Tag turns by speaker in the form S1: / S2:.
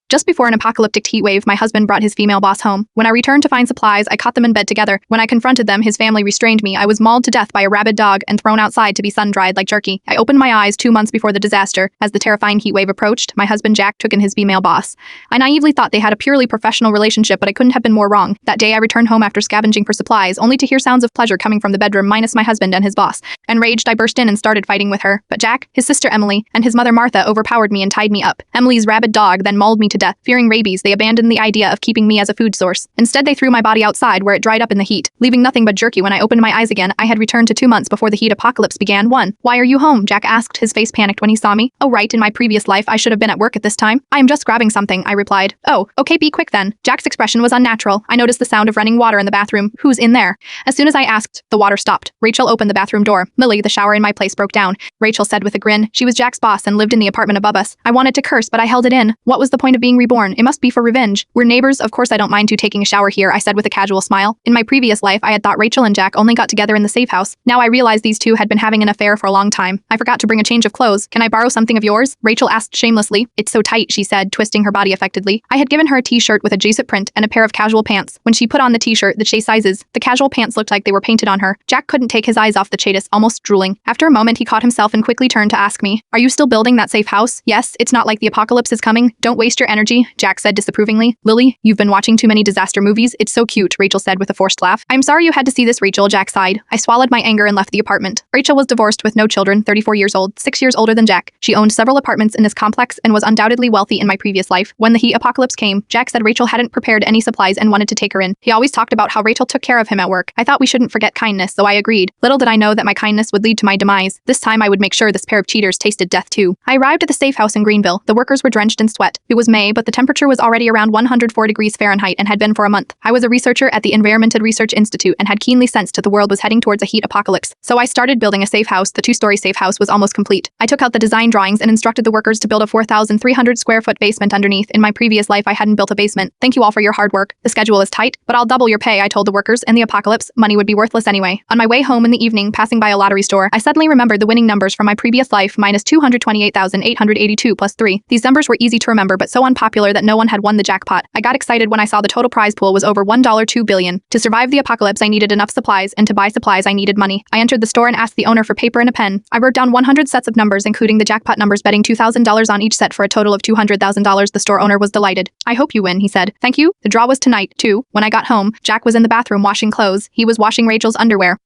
S1: Just before an apocalyptic heat wave, my husband brought his female boss home. When I returned to find supplies, I caught them in bed together. When I confronted them, his family restrained me. I was mauled to death by a rabid dog and thrown outside to be sun-dried like jerky. I opened my eyes 2 months before the disaster. As the terrifying heat wave approached, my husband Jack took in his female boss. I naively thought they had a purely professional relationship, but I couldn't have been more wrong. That day, I returned home after scavenging for supplies, only to hear sounds of pleasure coming from the bedroom minus my husband and his boss. Enraged, I burst in and started fighting with her. But Jack, his sister Emily, and his mother Martha overpowered me and tied me up. Emily's rabid dog then mauled me to death. Fearing rabies, they abandoned the idea of keeping me as a food source. Instead, they threw my body outside where it dried up in the heat, leaving nothing but jerky. When I opened my eyes again, I had returned to 2 months before the heat apocalypse began. Why are you home? Jack asked, his face panicked when he saw me. Oh right, in my previous life I should have been at work at this time. I am just grabbing something, I replied. Oh, okay, be quick then. Jack's expression was unnatural. I noticed the sound of running water in the bathroom. Who's in there? As soon as I asked, the water stopped. Rachel opened the bathroom door. Lily, the shower in my place broke down. Rachel said with a grin. She was Jack's boss and lived in the apartment above us. I wanted to curse, but I held it in. What was the point of being reborn? It must be for revenge. We're neighbors, of course I don't mind you taking a shower here, I said with a casual smile. In my previous life, I had thought Rachel and Jack only got together in the safe house. Now I realized these two had been having an affair for a long time. I forgot to bring a change of clothes. Can I borrow something of yours? Rachel asked shamelessly. It's so tight, she said, twisting her body affectedly. I had given her a t-shirt with a J-Sip print and a pair of casual pants. When she put on the t-shirt, the Che sizes, the casual pants looked like they were painted on her. Jack couldn't take his eyes off the Chatus, almost drooling. After a moment, he caught himself and quickly turned to ask me, are you still building that safe house? Yes, it's not like the apocalypse is coming. Don't waste your energy, Jack said disapprovingly. Lily, you've been watching too many disaster movies. It's so cute, Rachel said with a forced laugh. I'm sorry you had to see this, Rachel, Jack sighed. I swallowed my anger and left the apartment. Rachel was divorced with no children, 34 years old, 6 years older than Jack. She owned several apartments in this complex and was undoubtedly wealthy in my previous life. When the heat apocalypse came, Jack said Rachel hadn't prepared any supplies and wanted to take her in. He always talked about how Rachel took care of him at work. I thought we shouldn't forget kindness, so I agreed. Little did I know that my kindness would lead to my demise. This time I would make sure this pair of cheaters tasted death too. I arrived at the safe house in Greenville. The workers were drenched in sweat. It was May, but the temperature was already around 104 degrees Fahrenheit and had been for a month. I was a researcher at the Environmental Research Institute and had keenly sensed that the world was heading towards a heat apocalypse. So I started building a safe house. The 2-story safe house was almost complete. I took out the design drawings and instructed the workers to build a 4,300 square foot basement underneath. In my previous life, I hadn't built a basement. Thank you all for your hard work. The schedule is tight, but I'll double your pay, I told the workers. In the apocalypse, money would be worthless anyway. On my way home in the evening, passing by a lottery store, I suddenly remembered the winning numbers from my previous life, minus 228,882 plus 3. These numbers were easy to remember, but so unpopular that no one had won the jackpot. I got excited when I saw the total prize pool was over $1.2 billion. To survive the apocalypse, I needed enough supplies, and to buy supplies, I needed money. I entered the store and asked the owner for paper and a pen. I wrote down 100 sets of numbers, including the jackpot numbers, betting $2,000 on each set for a total of $200,000. The store owner was delighted. I hope you win, he said. Thank you. The draw was tonight, too. When I got home, Jack was in the bathroom washing clothes. He was washing Rachel's underwear.